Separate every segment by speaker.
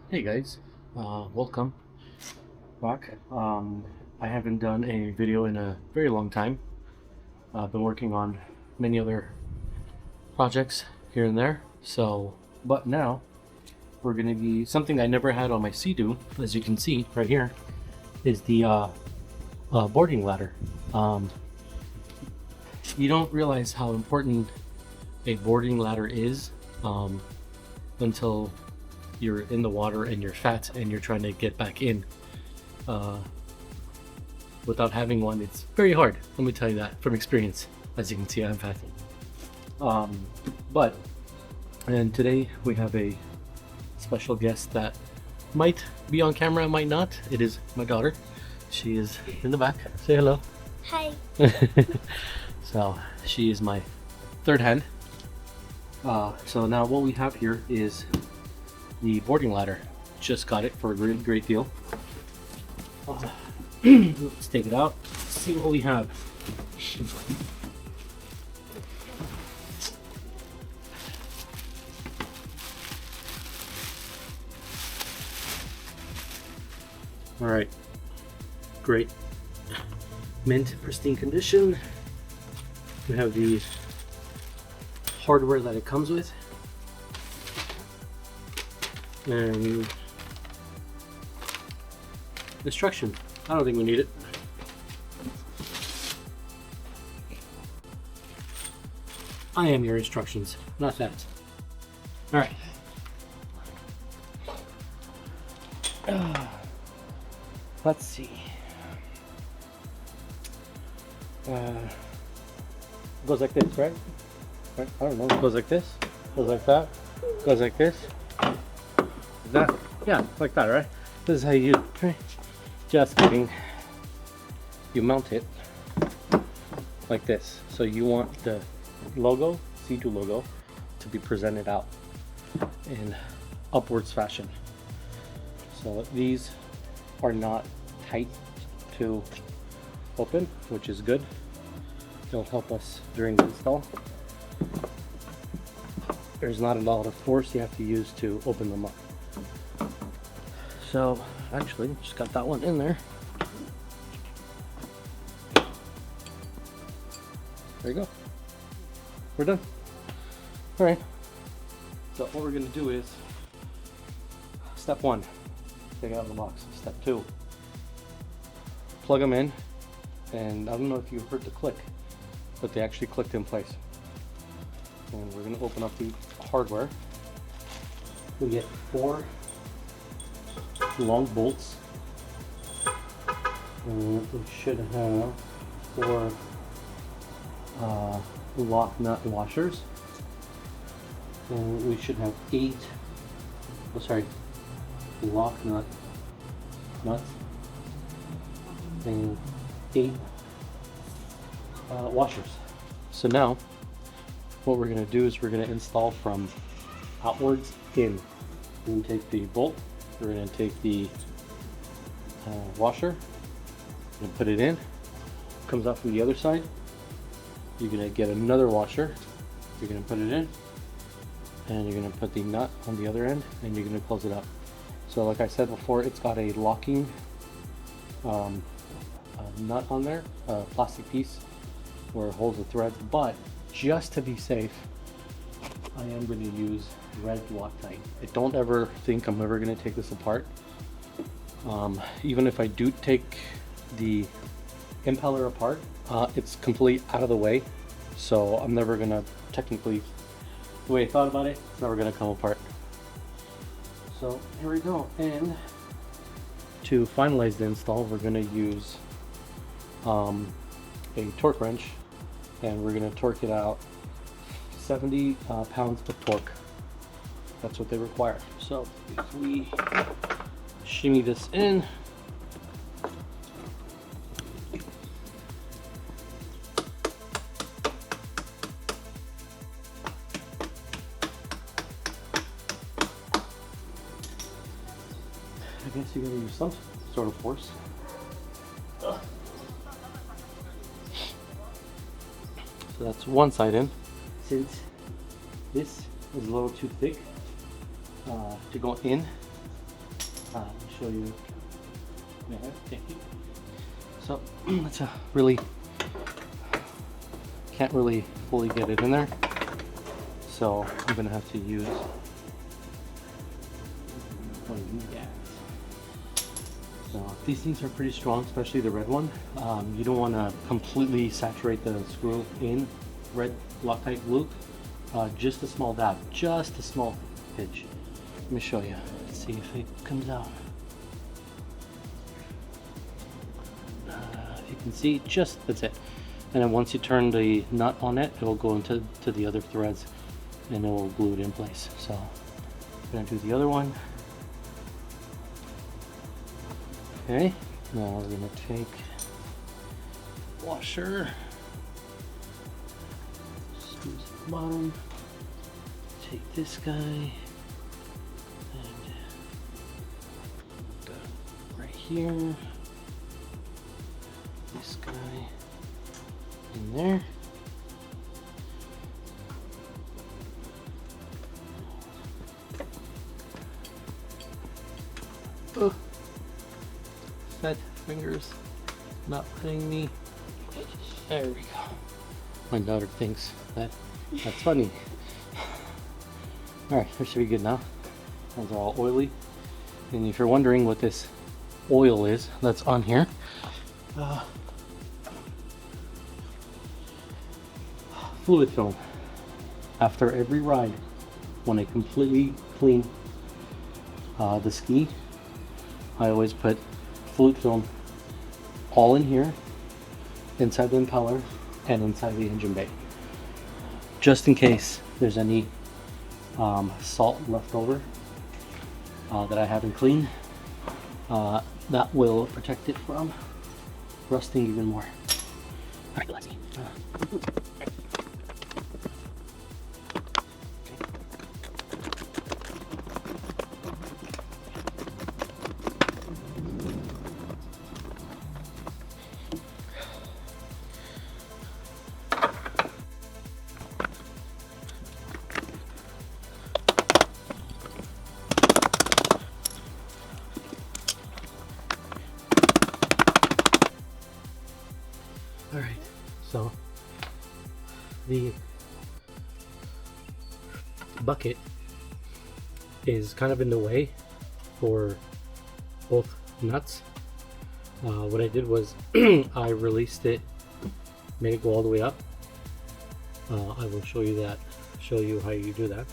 Speaker 1: Hey guys, welcome back. I haven't done a video in a very long time. I've been working on many other projects here and there. But now we're going to be something I never had on my Sea-Doo, as you can see right here, is the boarding ladder. Um, you don't realize how important a boarding ladder is until you're in the water and you're fat and you're trying to get back in. Uh, Without having one, it's very hard. Let me tell you that from experience. As you can see, I'm fat. Um, but, and today we have a special guest that might be on camera, might not. It is my daughter. She is in the back. Say hello.
Speaker 2: Hi.
Speaker 1: So she is my third hand. So now what we have here is the boarding ladder. Just got it for a really great deal. Let's take it out. See what we have. All right, great. Mint, pristine condition. We have the hardware that it comes with, and instruction. I don't think we need it. I am your instructions, not that. All right. Let's see. Goes like this, right? Right? I don't know. Goes like this. Goes like that. Goes like this. Like that. Yeah, like that, right? This is how you do it. Right? Just kidding. You mount it like this. So you want the logo, C2 logo, to be presented out in upwards fashion. So these are not tight to open, which is good. It'll help us during the install. There's not a lot of force you have to use to open them up. So actually, just got that one in there. There you go. We're done. All right. So what we're gonna do is, step one, take it out of the box. Step two, plug them in. And I don't know if you heard the click, but they actually clicked in place. And we're gonna open up the hardware. We get 4 long bolts. And we should have 4 lock nut washers. And we should have 8, lock nut nuts. And 8 washers. So now what we're going to do is we're going to install from outwards in. We're going to take the bolt, we're going to take the washer and put it in. Comes out from the other side. You're going to get another washer, you're going to put it in, and you're going to put the nut on the other end, and you're going to close it up. So like I said before, it's got a locking nut on there, a plastic piece where it holds the threads, but just to be safe, I am going to use red Loctite. I don't ever think I'm ever going to take this apart. Even if I do take the impeller apart, it's completely out of the way, so I'm never going to technically, the way I thought about it, it's never going to come apart. So here we go, and to finalize the install, we're going to use a torque wrench, and we're going to torque it out 70 pounds of torque. That's what they require. So if we shimmy this in, I guess you're going to use some sort of force. So that's one side in. Since this is a little too thick to go in, Let me show you. Yeah, thank you. So it's a really, can't really fully get it in there. So I'm gonna have to use one of these guys. So these things are pretty strong, especially the red one. You don't want to completely saturate the screw in red Loctite glue. Just a small dab, just a small pinch. Let me show you. Let's see if it comes out. If you can see, just that's it. And then once you turn the nut on it, it will go into the other threads and it will glue it in place. So I'm gonna do the other one. Okay, now we're gonna take washer, squeeze the bottom, take this guy, and right here, this guy in there. Oh. Fat fingers not letting me. There we go. My daughter thinks that's funny. Alright, that should be good now. Those are all oily. And if you're wondering what this oil is that's on here, fluid film. After every ride, when I completely clean the ski, I always put fluid film all in here, inside the impeller and inside the engine bay, just in case there's any salt left over that I haven't cleaned. That will protect it from rusting even more. All right, let's see. All right, so the bucket is kind of in the way for both nuts. What I did was I released it, made it go all the way up. I will show you how you do that.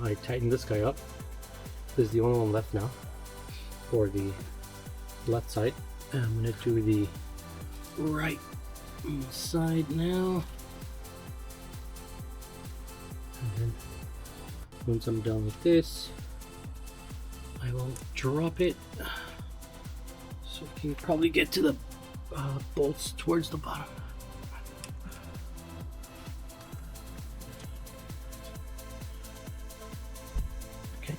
Speaker 1: I tightened this guy up. This is the only one left now for the left side. I'm going to do the right side now, and then once I'm done with this, I will drop it so we can probably get to the bolts towards the bottom. Okay.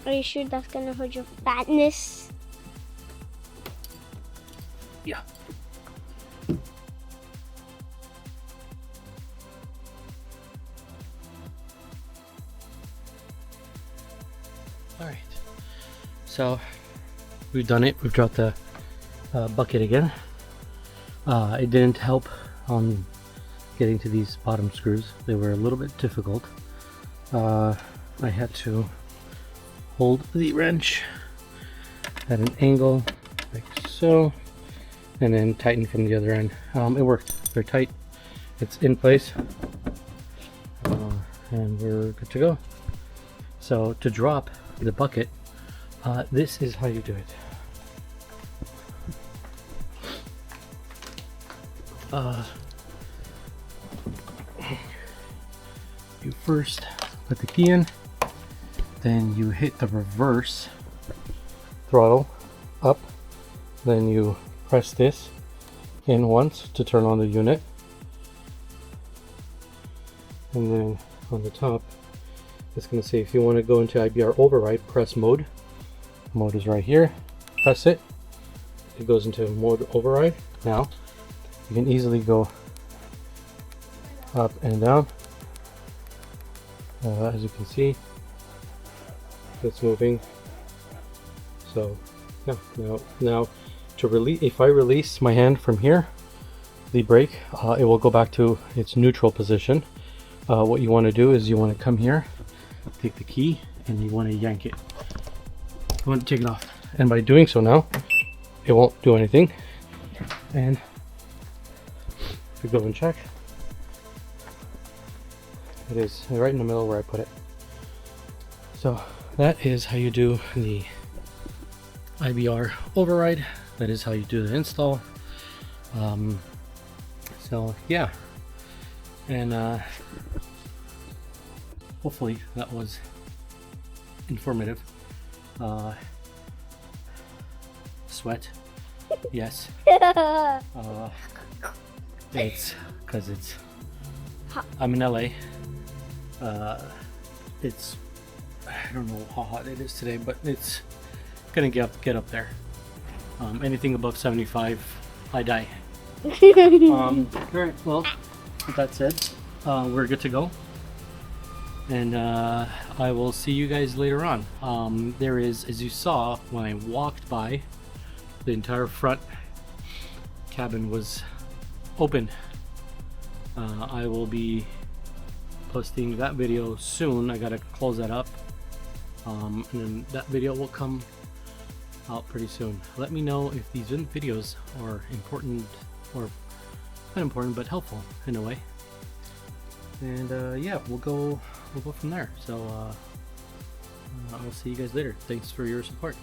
Speaker 2: Are you sure that's gonna hurt your fatness?
Speaker 1: Yeah. All right. So we've done it. We've dropped the bucket again. It didn't help on getting to these bottom screws. They were a little bit difficult. I had to hold the wrench at an angle like so, and then tighten from the other end. It worked. They're tight. It's in place, and we're good to go. So to drop the bucket, this is how you do it. You first put the key in, then you hit the reverse throttle up, then you press this in once to turn on the unit, and then on the top it's going to say if you want to go into IBR override, press mode, Mode is right here. Press it. It goes into mode override. Now you can easily go up and down. As you can see, it's moving. So yeah, now to release, if I release my hand from here, the brake, it will go back to its neutral position. What you want to do is you want to come here, take the key, and you want to yank it. You want to take it off, and by doing so now, it won't do anything. And if we go and check, it is right in the middle where I put it. So that is how you do the IBR override. That is how you do the install. So yeah, and hopefully that was informative. Sweat, yes. It's because it's I'm in LA. It's, I don't know how hot it is today, but it's gonna get up there. Anything above 75, I die. Alright, well, with that said, we're good to go. And I will see you guys later on. There is, as you saw when I walked by, the entire front cabin was open. I will be posting that video soon. I gotta close that up, and then that video will come out pretty soon. Let me know if these videos are important, or not important but helpful in a way, and yeah, we'll go from there. So I'll see you guys later. Thanks for your support.